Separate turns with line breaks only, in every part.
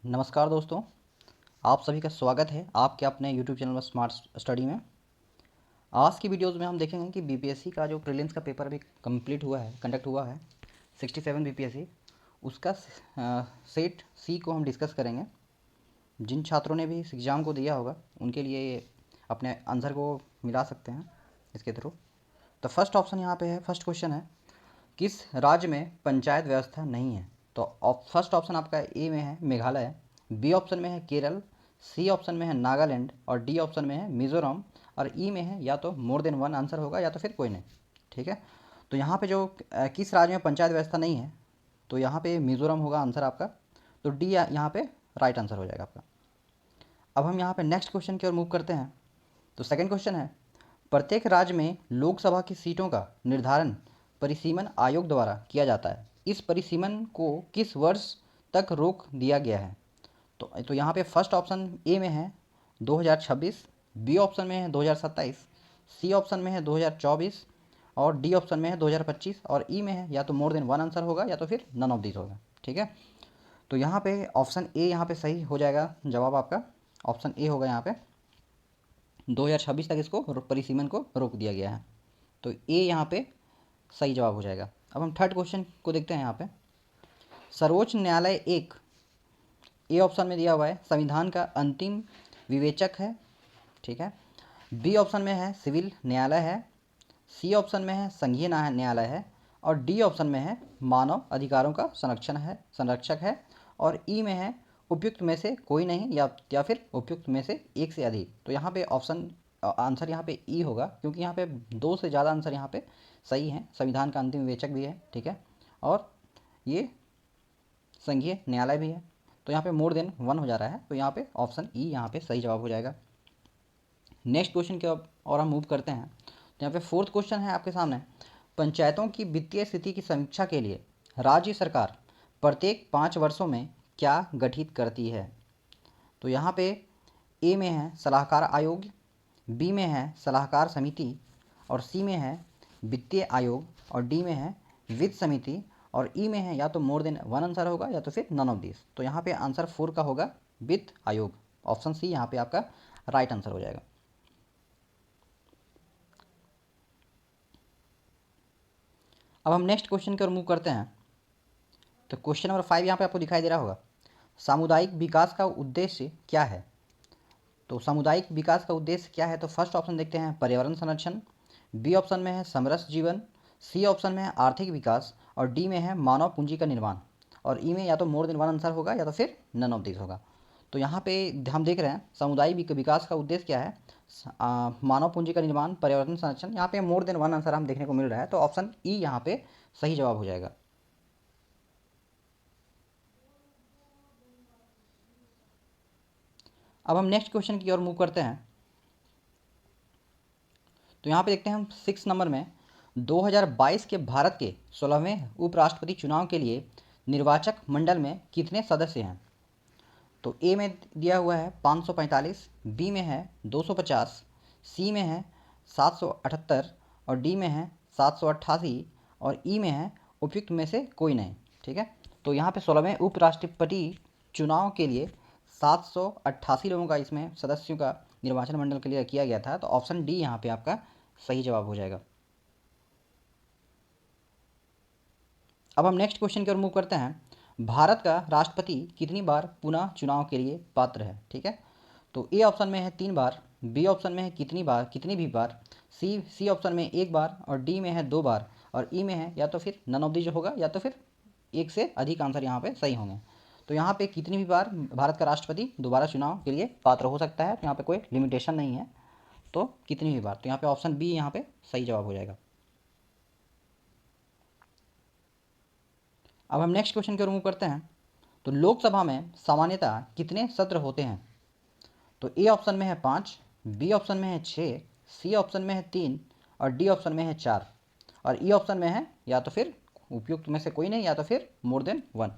नमस्कार दोस्तों, आप सभी का स्वागत है आपके अपने यूट्यूब चैनल स्मार्ट स्टडी में। आज की वीडियोस में हम देखेंगे कि बीपीएससी का जो प्रीलिम्स का पेपर अभी कंडक्ट हुआ है 67 बीपीएससी, उसका सेट सी को हम डिस्कस करेंगे। जिन छात्रों ने भी इस एग्ज़ाम को दिया होगा उनके लिए ये अपने आंसर को मिला सकते हैं इसके थ्रू। तो फर्स्ट ऑप्शन यहाँ पे है, फर्स्ट क्वेश्चन है, किस राज्य में पंचायत व्यवस्था नहीं है? तो फर्स्ट ऑप्शन आपका ए में है मेघालय, बी ऑप्शन में है केरल, सी ऑप्शन में है नागालैंड और डी ऑप्शन में है मिजोरम और ई में है या तो मोर देन वन आंसर होगा या तो फिर कोई नहीं। ठीक है, तो यहाँ पे जो किस राज्य में पंचायत व्यवस्था नहीं है, तो यहाँ पे मिजोरम होगा आंसर आपका। तो डी यहाँ पे राइट आंसर हो जाएगा आपका। अब हम यहाँ पे नेक्स्ट क्वेश्चन की ओर मूव करते हैं। तो सेकंड क्वेश्चन है, प्रत्येक राज्य में लोकसभा की सीटों का निर्धारण परिसीमन आयोग द्वारा किया जाता है। इस परिसीमन को किस वर्ष तक रोक दिया गया है? तो यहाँ पे फर्स्ट ऑप्शन ए में है 2026, बी ऑप्शन में है 2027, सी ऑप्शन में है 2024 और डी ऑप्शन में है 2025 और ई में है या तो मोर देन वन आंसर होगा या तो फिर नन ऑफ दिस होगा। ठीक है, तो यहाँ पे ऑप्शन ए यहाँ पे सही हो जाएगा, जवाब आपका ऑप्शन ए होगा। यहाँ पे 2026 तक इसको परिसीमन को रोक दिया गया है, तो ए यहाँ पे सही जवाब हो जाएगा। अब हम थर्ड क्वेश्चन को देखते हैं। यहाँ पे सर्वोच्च न्यायालय एक, ए ऑप्शन में दिया हुआ है संविधान का अंतिम विवेचक है। ठीक है, बी ऑप्शन में है सिविल न्यायालय है, सी ऑप्शन में है संघीय न्यायालय है और डी ऑप्शन में है मानव अधिकारों का संरक्षक है और ई में है उपयुक्त में से कोई नहीं या फिर उपयुक्त में से एक से अधिक। तो यहाँ पे ऑप्शन आंसर यहाँ पे ई होगा, क्योंकि यहाँ पे दो से ज़्यादा आंसर यहाँ पे सही है। संविधान का अंतिम विवेचक भी है, ठीक है, और ये संघीय न्यायालय भी है, तो यहाँ पे मोर देन वन हो जा रहा है, तो यहाँ पे ऑप्शन ई यहाँ पे सही जवाब हो जाएगा। नेक्स्ट क्वेश्चन की और हम मूव करते हैं। तो यहाँ पे फोर्थ क्वेश्चन है आपके सामने, पंचायतों की वित्तीय स्थिति की समीक्षा के लिए राज्य सरकार प्रत्येक 5 वर्षों में क्या गठित करती है? तो यहाँ पे ए में है सलाहकार आयोग, बी में है सलाहकार समिति और सी में है वित्तीय आयोग और डी में है वित्त समिति और ई में है या तो मोर देन वन आंसर होगा या तो फिर नन ऑफ दिस। तो यहाँ पे आंसर 4 का होगा वित्त आयोग, ऑप्शन सी यहाँ पे आपका राइट आंसर हो जाएगा। अब हम नेक्स्ट क्वेश्चन की ओर मूव करते हैं। तो क्वेश्चन नंबर 5 यहाँ पे आपको दिखाई दे रहा होगा, सामुदायिक विकास का उद्देश्य क्या है? तो सामुदायिक विकास का उद्देश्य क्या है? तो फर्स्ट ऑप्शन देखते हैं पर्यावरण संरक्षण, बी ऑप्शन में है समरस जीवन, सी ऑप्शन में है आर्थिक विकास और डी में है मानव पूंजी का निर्माण और ई में या तो मोर देन वन आंसर होगा या तो फिर नन ऑफ दिस होगा। तो यहाँ पे हम देख रहे हैं सामुदायिक विकास का उद्देश्य क्या है, मानव पूंजी का निर्माण, पर्यावरण संरक्षण। यहाँ पे मोर देन वन आंसर हम देखने को मिल रहा है, तो ऑप्शन ई यहाँ पे सही जवाब हो जाएगा। अब हम नेक्स्ट क्वेश्चन की ओर मूव करते हैं। तो यहाँ पे देखते हैं हम 6 नंबर में 2022 के भारत के 16वें उपराष्ट्रपति चुनाव के लिए निर्वाचक मंडल में कितने सदस्य हैं? तो ए में दिया हुआ है 545, बी में है 250, सी में है 778 और डी में है 788 और ई में है उपयुक्त में से कोई नहीं। ठीक है, तो यहाँ पे 16वें उपराष्ट्रपति चुनाव के लिए 788 लोगों का इसमें सदस्यों का निर्वाचन मंडल के लिए किया गया था, तो ऑप्शन डी यहाँ पे आपका सही जवाब हो जाएगा। अब हम नेक्स्ट क्वेश्चन की ओर मूव करते हैं, भारत का राष्ट्रपति कितनी बार पुनः चुनाव के लिए पात्र है? ठीक है, तो ए ऑप्शन में है 3 बार, बी ऑप्शन में है कितनी भी बार, सी ऑप्शन में 1 बार और डी में है 2 बार और ई में है या तो फिर नन ऑफ दी जो होगा या तो फिर एक से अधिक आंसर यहाँ पे सही होंगे। तो यहाँ पे कितनी भी बार भारत का राष्ट्रपति दोबारा चुनाव के लिए पात्र हो सकता है, तो यहाँ पे कोई लिमिटेशन नहीं है, तो कितनी भी बार, तो यहाँ पे ऑप्शन बी यहाँ पे सही जवाब हो जाएगा। अब हम नेक्स्ट क्वेश्चन की ओर मूव करते हैं। तो लोकसभा में सामान्यतः कितने सत्र होते हैं? तो ए ऑप्शन में है 5, बी ऑप्शन में है 6, सी ऑप्शन में है 3 और डी ऑप्शन में है 4 और ई ऑप्शन में है या तो फिर उपयुक्त में से कोई नहीं या तो फिर मोर देन वन।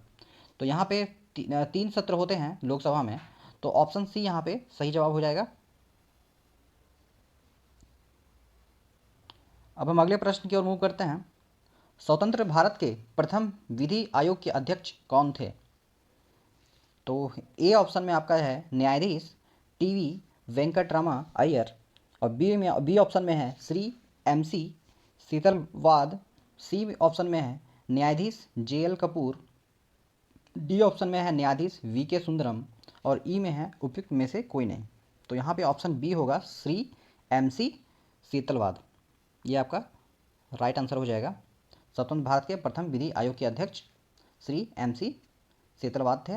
तो यहाँ पे 3 सत्र होते हैं लोकसभा में, तो ऑप्शन सी यहाँ पे सही जवाब हो जाएगा। अब हम अगले प्रश्न की ओर मूव करते हैं। स्वतंत्र भारत के प्रथम विधि आयोग के अध्यक्ष कौन थे? तो ए ऑप्शन में आपका है न्यायाधीश टीवी वेंकटरामा अय्यर, और बी ऑप्शन में है श्री एमसी शीतलवाद, सी ऑप्शन में है न्यायाधीश जेएल कपूर, डी ऑप्शन में है न्यायाधीश वी के सुंदरम, और ई में है उपयुक्त में से कोई नहीं। तो यहाँ पे ऑप्शन बी होगा श्री एमसी शीतलवाद, ये आपका राइट आंसर हो जाएगा। स्वतंत्र भारत के प्रथम विधि आयोग के अध्यक्ष श्री एमसी शीतलवाद थे।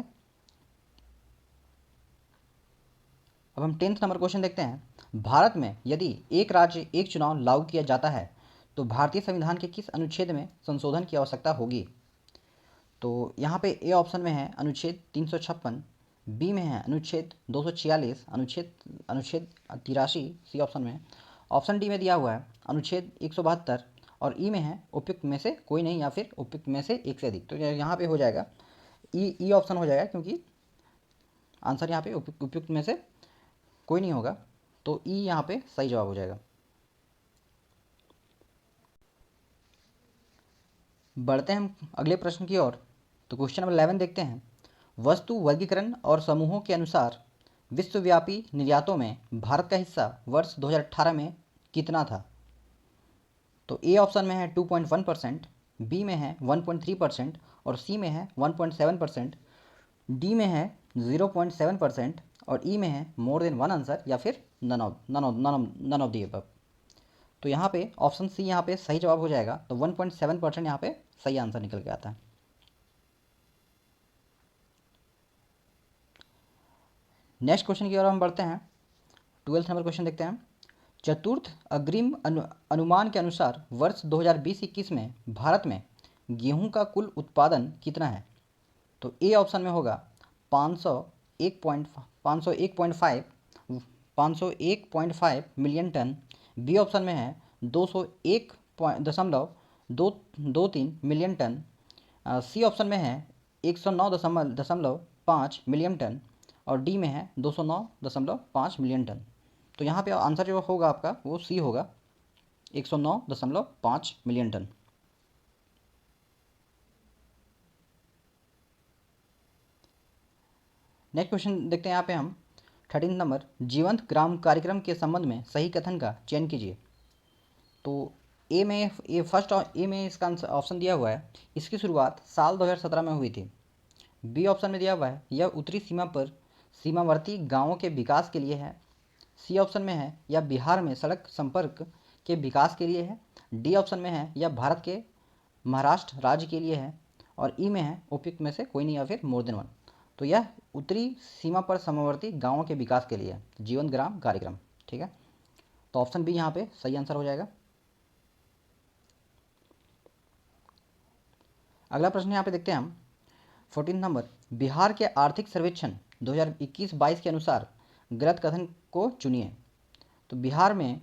अब हम 10th नंबर क्वेश्चन देखते हैं। भारत में यदि एक राज्य एक चुनाव लागू किया जाता है तो भारतीय संविधान के किस अनुच्छेद में संशोधन की आवश्यकता होगी? तो यहाँ पे ए ऑप्शन में है अनुच्छेद 356, बी में है अनुच्छेद 246, अनुच्छेद अनुच्छेद 83 सी ऑप्शन में, ऑप्शन डी में दिया हुआ है अनुच्छेद 172, और ई में है उपयुक्त में से कोई नहीं या फिर उपयुक्त में से एक से अधिक। तो यहाँ पे हो जाएगा ई ऑप्शन हो जाएगा, क्योंकि आंसर यहाँ पे उपयुक्त में से कोई नहीं होगा, तो ई यहाँ पे सही जवाब हो जाएगा। बढ़ते हैं हम अगले प्रश्न की ओर। तो क्वेश्चन नंबर 11 देखते हैं। वस्तु वर्गीकरण और समूहों के अनुसार विश्वव्यापी निर्यातों में भारत का हिस्सा वर्ष 2018 में कितना था? तो ए ऑप्शन में है 2.1%, बी में है 1.3%, और सी में है 1.7%, डी में है 0.7%, और ई में है मोर देन वन आंसर या फिर नन ऑफ दी अबव। तो यहाँ पे ऑप्शन सी यहाँ पे सही जवाब हो जाएगा। तो 1.7% यहाँ पे सही आंसर निकल के आता है। नेक्स्ट क्वेश्चन की ओर हम बढ़ते हैं। 12th नंबर क्वेश्चन देखते हैं। चतुर्थ अग्रिम अनुमान के अनुसार वर्ष 2020-21 में भारत में गेहूं का कुल उत्पादन कितना है? तो ए ऑप्शन में होगा 501.5 मिलियन टन, बी ऑप्शन में है 201.223 मिलियन टन, सी ऑप्शन में है 109.5 मिलियन टन, और डी में है 209.5 मिलियन टन। तो यहाँ पे आंसर जो होगा आपका वो सी होगा, 109.5 मिलियन टन। नेक्स्ट क्वेश्चन देखते हैं यहाँ पे हम 13 नंबर। जीवंत ग्राम कार्यक्रम के संबंध में सही कथन का चयन कीजिए। तो ए में इसका ऑप्शन दिया हुआ है, इसकी शुरुआत साल 2017 में हुई थी। बी ऑप्शन में दिया हुआ है यह उत्तरी सीमा पर सीमावर्ती गांवों के विकास के लिए है। सी ऑप्शन में है यह बिहार में सड़क संपर्क के विकास के लिए है। डी ऑप्शन में है यह भारत के महाराष्ट्र राज्य के लिए है, और ई में है उपयुक्त में से कोई नहीं या फिर मोर देन वन। तो यह उत्तरी सीमा पर सीमावर्ती गांवों के विकास के लिए है, जीवंत ग्राम कार्यक्रम। ठीक है, तो ऑप्शन बी यहाँ पे सही आंसर हो जाएगा। अगला प्रश्न यहाँ पे देखते हैं हम 14 नंबर। बिहार के आर्थिक सर्वेक्षण 2021-22 के अनुसार गलत कथन को चुनिए। बिहार में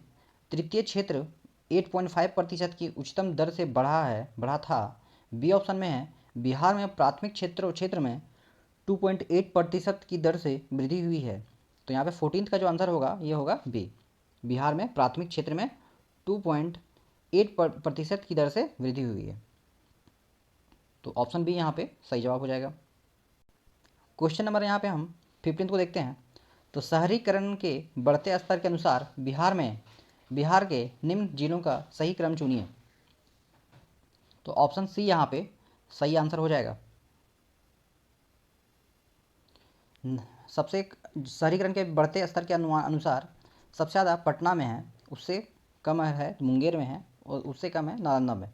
तृतीय क्षेत्र 8.5% की उच्चतम दर से बढ़ा था। बी ऑप्शन में है बिहार में प्राथमिक क्षेत्र में 2.8% की दर से वृद्धि हुई है। तो यहाँ पे 14th का जो आंसर होगा ये होगा बी, बिहार में प्राथमिक क्षेत्र में 2.8% की दर से वृद्धि हुई है। तो ऑप्शन बी यहाँ पे सही जवाब हो जाएगा। क्वेश्चन नंबर यहाँ पे हम 15 को देखते हैं। तो शहरीकरण के बढ़ते स्तर के अनुसार बिहार के निम्न जिलों का सही क्रम चुनिए। तो ऑप्शन सी यहाँ पे सही आंसर हो जाएगा। सबसे शहरीकरण के बढ़ते स्तर के अनुसार सबसे ज़्यादा पटना में है, उससे कम है मुंगेर में है, और उससे कम है नालंदा में।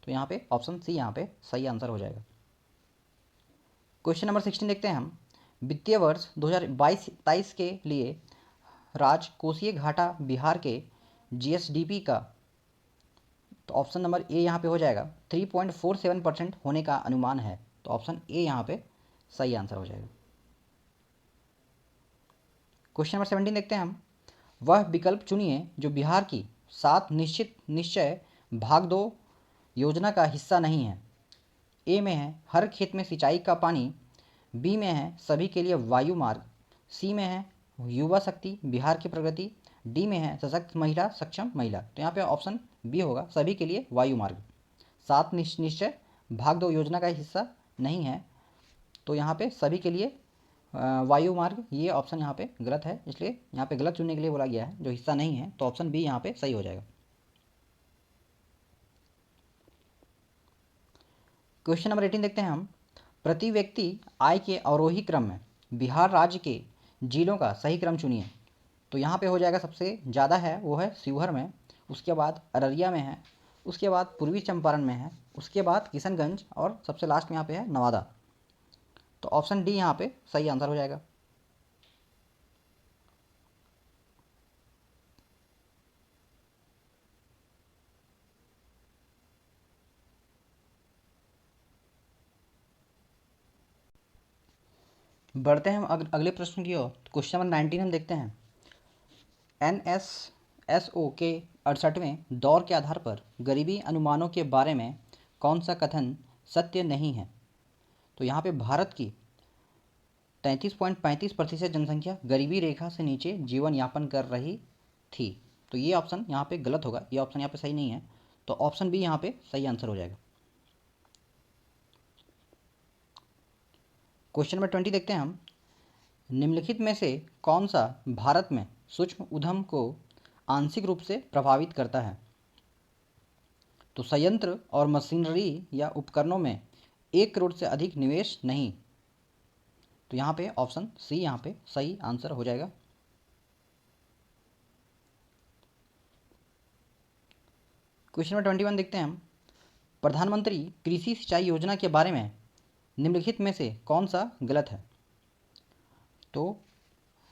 तो यहाँ पे ऑप्शन सी यहाँ पे सही आंसर हो जाएगा। क्वेश्चन नंबर 16 देखते हैं हम। वित्तीय वर्ष 2022-23 के लिए राजकोषीय घाटा बिहार के जीएसडीपी का, तो ऑप्शन नंबर ए यहाँ पे हो जाएगा 3.47% होने का अनुमान है। तो ऑप्शन ए यहाँ पे सही आंसर हो जाएगा। क्वेश्चन नंबर 17 देखते हैं हम। वह विकल्प चुनिए जो बिहार की 7 निश्चय भाग 2 योजना का हिस्सा नहीं है। ए में है हर खेत में सिंचाई का पानी, बी में है सभी के लिए वायु मार्ग, सी में है युवा शक्ति बिहार की प्रगति, डी में है सशक्त महिला सक्षम महिला। तो यहाँ पे ऑप्शन बी होगा सभी के लिए वायु मार्ग। 7 निश्चय भाग 2 योजना का हिस्सा नहीं है, तो यहाँ पे सभी के लिए वायु मार्ग, ये ऑप्शन यहाँ पे गलत है, इसलिए यहाँ पे गलत चुनने के लिए बोला गया है, जो हिस्सा नहीं है, तो ऑप्शन बी यहाँ पे सही हो जाएगा। क्वेश्चन नंबर 18 देखते हैं हम। प्रति व्यक्ति आय के अवरोही क्रम में बिहार राज्य के जिलों का सही क्रम चुनिए। तो यहाँ पे हो जाएगा, सबसे ज़्यादा है वो है शिवहर में, उसके बाद अररिया में है, उसके बाद पूर्वी चंपारण में है, उसके बाद किशनगंज, और सबसे लास्ट में यहाँ पे है नवादा। तो ऑप्शन डी यहाँ पे सही आंसर हो जाएगा। बढ़ते हैं हम अगले प्रश्न की ओर। क्वेश्चन नंबर 19 हम देखते हैं। NSSO के 68वें दौर के आधार पर गरीबी अनुमानों के बारे में कौन सा कथन सत्य नहीं है? तो यहाँ पे भारत की 33.35% जनसंख्या गरीबी रेखा से नीचे जीवन यापन कर रही थी। तो ये ऑप्शन यहाँ पे गलत होगा, ये ऑप्शन यहाँ पे सही नहीं है, तो ऑप्शन बी यहाँ पे सही आंसर हो जाएगा। क्वेश्चन नंबर 20 देखते हैं हम। निम्नलिखित में से कौन सा भारत में सूक्ष्म उद्यम को आंशिक रूप से प्रभावित करता है? तो संयंत्र और मशीनरी या उपकरणों में 1 करोड़ से अधिक निवेश नहीं। तो यहाँ पे ऑप्शन सी यहाँ पे सही आंसर हो जाएगा। क्वेश्चन नंबर 21 देखते हैं हम। प्रधानमंत्री कृषि सिंचाई योजना के बारे में निम्नलिखित में से कौन सा गलत है? तो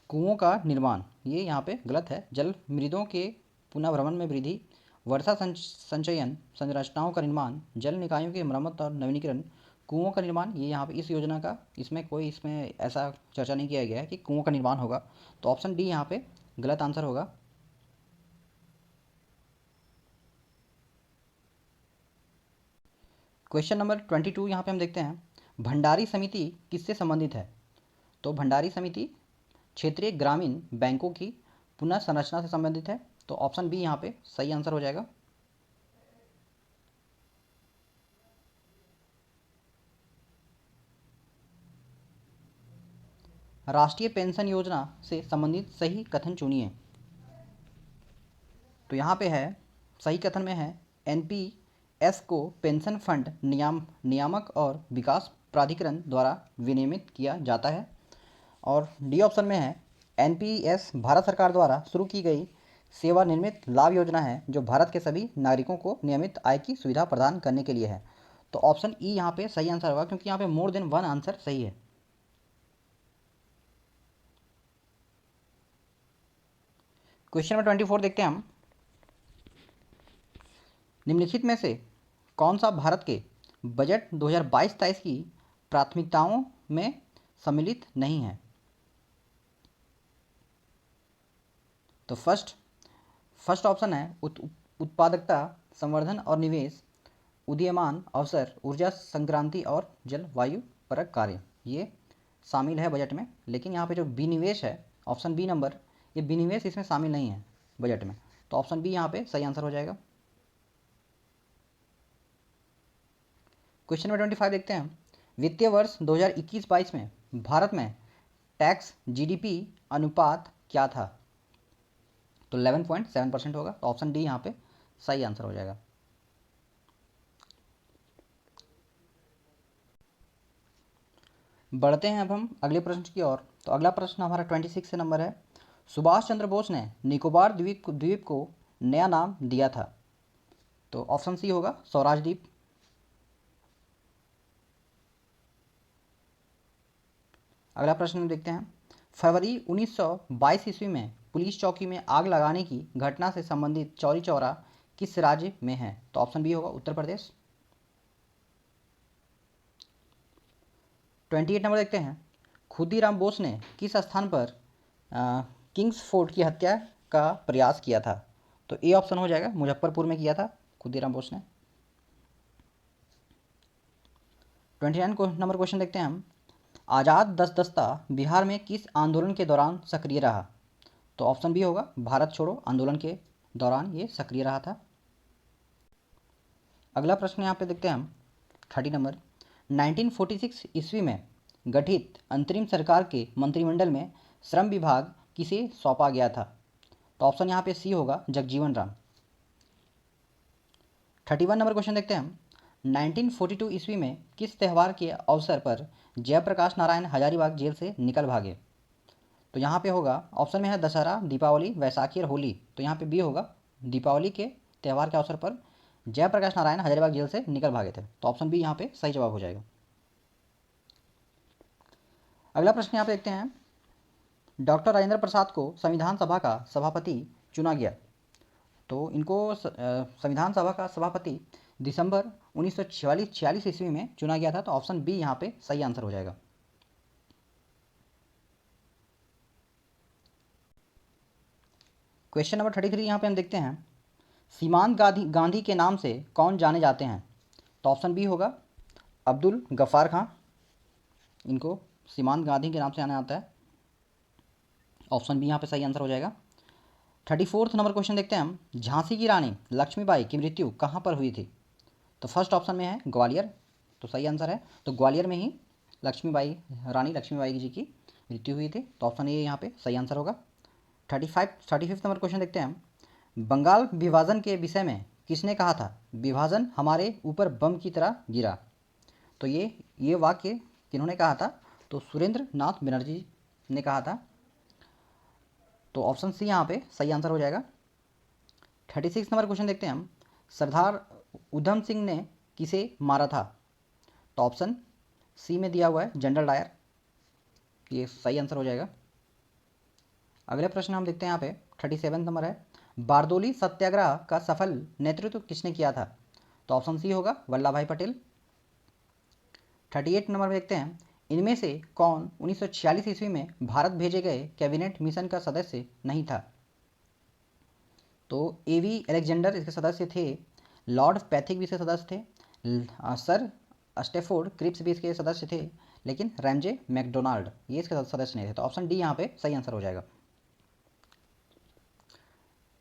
कुओं का निर्माण, ये यहाँ पे गलत है। जल मृदों के पुनर्भरण में वृद्धि, वर्षा संचयन संरचनाओं का निर्माण, जल निकायों की मरम्मत और नवीनीकरण, कुओं का निर्माण, ये यहाँ पे इस योजना का इसमें ऐसा चर्चा नहीं किया गया है कि कुओं का निर्माण होगा। तो ऑप्शन डी यहाँ पे गलत आंसर होगा। क्वेश्चन नंबर 22 यहाँ पे हम देखते हैं। भंडारी समिति किससे संबंधित है? तो भंडारी समिति क्षेत्रीय ग्रामीण बैंकों की पुनः संरचना से संबंधित है। तो ऑप्शन बी यहाँ पे सही आंसर हो जाएगा। राष्ट्रीय पेंशन योजना से संबंधित सही कथन चुनिए। तो यहाँ पे है, सही कथन में है, NPS को पेंशन फंड नियामक और विकास प्राधिकरण द्वारा विनियमित किया जाता है। और डी ऑप्शन में है, NPS भारत सरकार द्वारा शुरू की गई सेवानिवृत्त लाभ योजना है, जो भारत के सभी नागरिकों को नियमित आय की सुविधा प्रदान करने के लिए है। तो ऑप्शन ई यहाँ पे सही आंसर होगा, क्योंकि यहाँ पे मोर देन वन आंसर सही है। क्वेश्चन नंबर 24 देखते हैं हम। निम्नलिखित में से कौन सा भारत के बजट 2022-23 की प्राथमिकताओं में सम्मिलित नहीं है? तो फर्स्ट ऑप्शन है उत्पादकता, संवर्धन और निवेश, उदीयमान अवसर, ऊर्जा संक्रांति और जलवायु परक कार्य, ये शामिल है बजट में। लेकिन यहाँ पे जो विनिवेश है, ऑप्शन बी नंबर, ये विनिवेश इसमें शामिल नहीं है बजट में। तो ऑप्शन बी यहाँ पे सही आंसर हो जाएगा। क्वेश्चन नंबर 25 देखते हैं। वित्तीय वर्ष 2021-22 में भारत में टैक्स GDP अनुपात क्या था? तो 11.7% होगा। तो ऑप्शन डी यहाँ पे सही आंसर हो जाएगा। बढ़ते हैं अब हम अगले प्रश्न की ओर। तो अगला प्रश्न हमारा 26 से नंबर है। सुभाष चंद्र बोस ने निकोबार द्वीप को नया नाम दिया था। तो ऑप्शन सी होगा स्वराज द्वीप। अगला प्रश्न देखते हैं। फरवरी 1922 ईस्वी में पुलिस चौकी में आग लगाने की घटना से संबंधित चौरी चौरा किस राज्य में है? तो ऑप्शन बी होगा उत्तर प्रदेश। 28 नंबर देखते हैं। खुदीराम बोस ने किस स्थान पर किंग्स फोर्ट की हत्या का प्रयास किया था? तो ए ऑप्शन हो जाएगा, मुजफ्फरपुर में किया था खुदीराम बोस ने। 29 नंबर क्वेश्चन देखते हैं हम। आज़ाद दस्ता बिहार में किस आंदोलन के दौरान सक्रिय रहा? तो ऑप्शन बी होगा भारत छोड़ो आंदोलन के दौरान ये सक्रिय रहा था। अगला प्रश्न यहाँ पे देखते हैं हम 30 नंबर। 1946 ईस्वी में गठित अंतरिम सरकार के मंत्रिमंडल में श्रम विभाग किसे सौंपा गया था? तो ऑप्शन यहाँ पे सी होगा, जगजीवन राम। 31 नंबर क्वेश्चन देखते हैं हम। 1942 ईस्वी में किस त्यौहार के अवसर पर जयप्रकाश नारायण हजारीबाग जेल से निकल भागे? तो यहाँ पे होगा, ऑप्शन में है दशहरा, दीपावली, वैसाखी और होली। तो यहाँ पे बी होगा, दीपावली के त्यौहार के अवसर पर जयप्रकाश नारायण हजारीबाग जेल से निकल भागे थे। तो ऑप्शन बी यहाँ पे सही जवाब हो जाएगा। अगला प्रश्न यहाँ पे देखते हैं। डॉक्टर राजेंद्र प्रसाद को संविधान सभा का सभापति चुना गया। तो इनको संविधान सभा का सभापति दिसंबर 1946 ईस्वी में चुना गया था। तो ऑप्शन बी यहाँ पे सही आंसर हो जाएगा। क्वेश्चन नंबर 33 यहाँ पे हम देखते हैं। सीमांत गांधी के नाम से कौन जाने जाते हैं? तो ऑप्शन बी होगा, अब्दुल गफ्फार खां। इनको सीमांत गांधी के नाम से जाना जाता है। ऑप्शन बी यहाँ पे सही आंसर हो जाएगा। 34 नंबर क्वेश्चन देखते हैं हम। झांसी की रानी लक्ष्मीबाई की मृत्यु कहाँ पर हुई थी? तो फर्स्ट ऑप्शन में है ग्वालियर। तो सही आंसर है, तो ग्वालियर में ही रानी लक्ष्मीबाई जी की मृत्यु हुई थी। तो ऑप्शन ए यहाँ पे सही आंसर होगा। 35 नंबर क्वेश्चन देखते हैं हम। बंगाल विभाजन के विषय में किसने कहा था, विभाजन हमारे ऊपर बम की तरह गिरा? तो ये वाक्य किन्होंने कहा था? तो सुरेंद्र नाथ बनर्जी ने कहा था। तो ऑप्शन सी यहाँ पे सही आंसर हो जाएगा। 36 नंबर क्वेश्चन देखते हैं हम। सरदार उधम सिंह ने किसे मारा था? तो ऑप्शन सी में दिया हुआ है, जनरल डायर। ये सही आंसर हो जाएगा। अगले प्रश्न हम देखते हैं यहाँ पे 37 नंबर है। बारदोली सत्याग्रह का सफल नेतृत्व किसने किया था? तो ऑप्शन सी होगा, वल्लभ भाई पटेल। 38 नंबर में देखते हैं। इनमें से कौन 1946 ईस्वी में भारत भेजे गए कैबिनेट मिशन का सदस्य नहीं था? तो एवी अलेक्जेंडर इसके सदस्य थे, लॉर्ड पैथिक भी इसके सदस्य थे, सर स्टेफोर्ड क्रिप्स भी इसके सदस्य थे, लेकिन रैमजे मैकडोनाल्ड ये इसके सदस्य नहीं थे। तो ऑप्शन डी यहाँ पे सही आंसर हो जाएगा।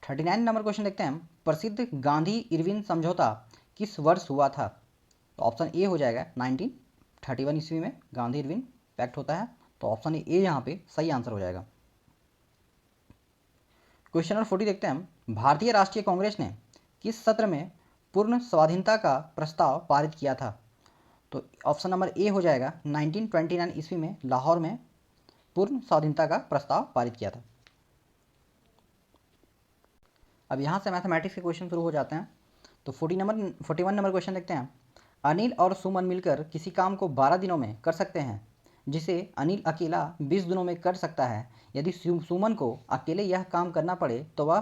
39 नंबर क्वेश्चन देखते हैं हम। प्रसिद्ध गांधी इरविन समझौता किस वर्ष हुआ था? तो ऑप्शन ए हो जाएगा, 1931 ईस्वी में गांधी इरविन पैक्ट होता है। तो ऑप्शन ए यहाँ पे सही आंसर हो जाएगा। क्वेश्चन नंबर 40 देखते हैं हम। भारतीय राष्ट्रीय कांग्रेस ने किस सत्र में पूर्ण स्वाधीनता का प्रस्ताव पारित किया था? तो ऑप्शन नंबर ए हो जाएगा, 1929 ईस्वी में लाहौर में पूर्ण स्वाधीनता का प्रस्ताव पारित किया था। अब यहाँ से मैथमेटिक्स के क्वेश्चन शुरू हो जाते हैं। तो 41 नंबर क्वेश्चन देखते हैं। अनिल और सुमन मिलकर किसी काम को 12 दिनों में कर सकते हैं, जिसे अनिल अकेला 20 दिनों में कर सकता है। यदि सुमन को अकेले यह काम करना पड़े तो वह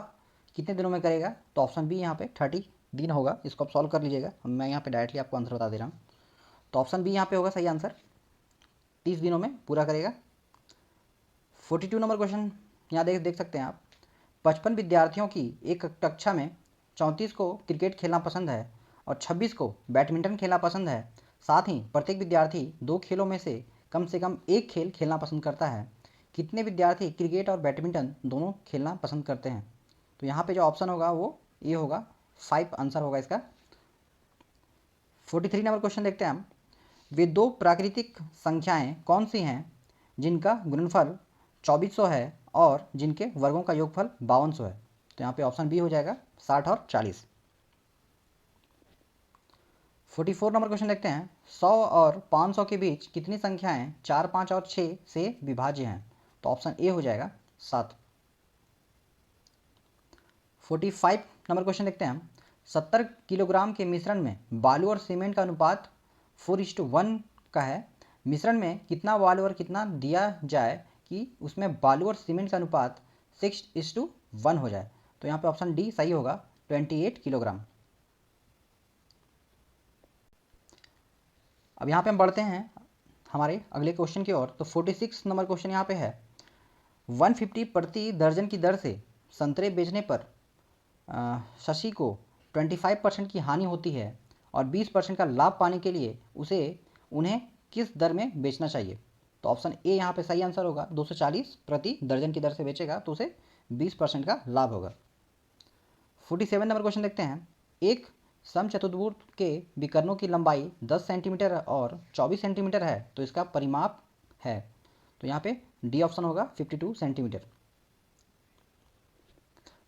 कितने दिनों में करेगा? तो ऑप्शन बी यहाँ पे 30 दिन होगा। इसको आप सॉल्व कर लीजिएगा, मैं यहाँ पे डायरेक्टली आपको आंसर बता दे रहा हूँ। तो ऑप्शन बी यहाँ पे होगा सही आंसर, 30 दिनों में पूरा करेगा। 42 नंबर क्वेश्चन यहाँ देख सकते हैं आप। 55 विद्यार्थियों की एक कक्षा में 34 को क्रिकेट खेलना पसंद है और 26 को बैडमिंटन खेलना पसंद है। साथ ही प्रत्येक विद्यार्थी 2 खेलों में से कम एक खेल खेलना पसंद करता है। कितने विद्यार्थी क्रिकेट और बैडमिंटन दोनों खेलना पसंद करते हैं? तो यहाँ पे जो ऑप्शन होगा वो ये होगा, 5 आंसर होगा इसका। 43 नंबर क्वेश्चन देखते हैं हम। वे दो प्राकृतिक संख्याएं कौन सी हैं जिनका गुणनफल 2400 है और जिनके वर्गों का योगफल 5200 है? तो यहाँ पे ऑप्शन बी हो जाएगा, 60 और 40। 44 नंबर क्वेश्चन देखते हैं। 100 और 500 के बीच कितनी संख्याएं 4, 5 और 6 से विभाज्य हैं? तो ऑप्शन ए हो जाएगा, 7। 45 नंबर क्वेश्चन देखते हैं हम। 70 किलोग्राम के मिश्रण में बालू और सीमेंट का अनुपात 4:1 का है। मिश्रण में कितना बालू और कितना दिया जाए कि उसमें बालू और सीमेंट का अनुपात 6:1 हो जाए? तो यहाँ पे ऑप्शन डी सही होगा, 28 किलोग्राम। अब यहाँ पे हम बढ़ते हैं हमारे अगले क्वेश्चन की ओर। तो 46 नंबर क्वेश्चन यहाँ पे है। 150 प्रति दर्जन की दर से संतरे बेचने पर शशि को 25% की हानि होती है और 20% का लाभ पाने के लिए उन्हें किस दर में बेचना चाहिए? तो ऑप्शन ए यहाँ पे सही आंसर होगा, 240 प्रति दर्जन की दर से बेचेगा तो उसे 20% का लाभ होगा। 47 नंबर क्वेश्चन देखते हैं। एक समचतुर्भुज के विकर्णों की लंबाई 10 सेंटीमीटर और 24 सेंटीमीटर है, तो इसका परिमाप है। तो यहाँ पे डी ऑप्शन होगा 52 सेंटीमीटर।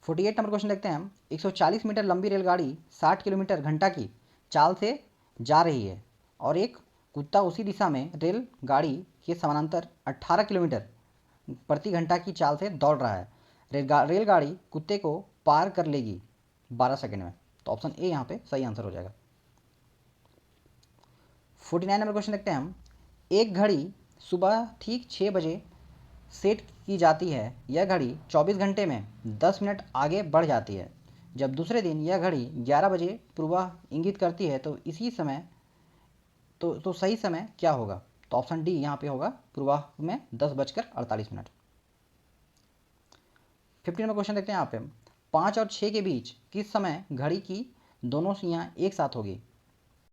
48 नंबर क्वेश्चन देखते हैं हम। 140 मीटर लंबी रेलगाड़ी 60 किलोमीटर घंटा की चाल से जा रही है और एक कुत्ता उसी दिशा में रेलगाड़ी के समानांतर 18 किलोमीटर प्रति घंटा की चाल से दौड़ रहा है। रेलगाड़ी कुत्ते को पार कर लेगी 12 सेकंड में। तो ऑप्शन ए यहाँ पे सही आंसर हो जाएगा। 49 नंबर क्वेश्चन देखते हैं हम। एक घड़ी सुबह ठीक 6 बजे सेट की जाती है। यह घड़ी 24 घंटे में 10 मिनट आगे बढ़ जाती है। जब दूसरे दिन यह घड़ी 11 बजे पूर्वाह इंगित करती है तो इसी समय तो सही समय क्या होगा? तो ऑप्शन डी यहाँ पे होगा पूर्वाह में 10:48। 50 नंबर क्वेश्चन देखते हैं यहाँ पे। 5 और 6 के बीच किस समय घड़ी की दोनों सुइयाँ एक साथ होगी?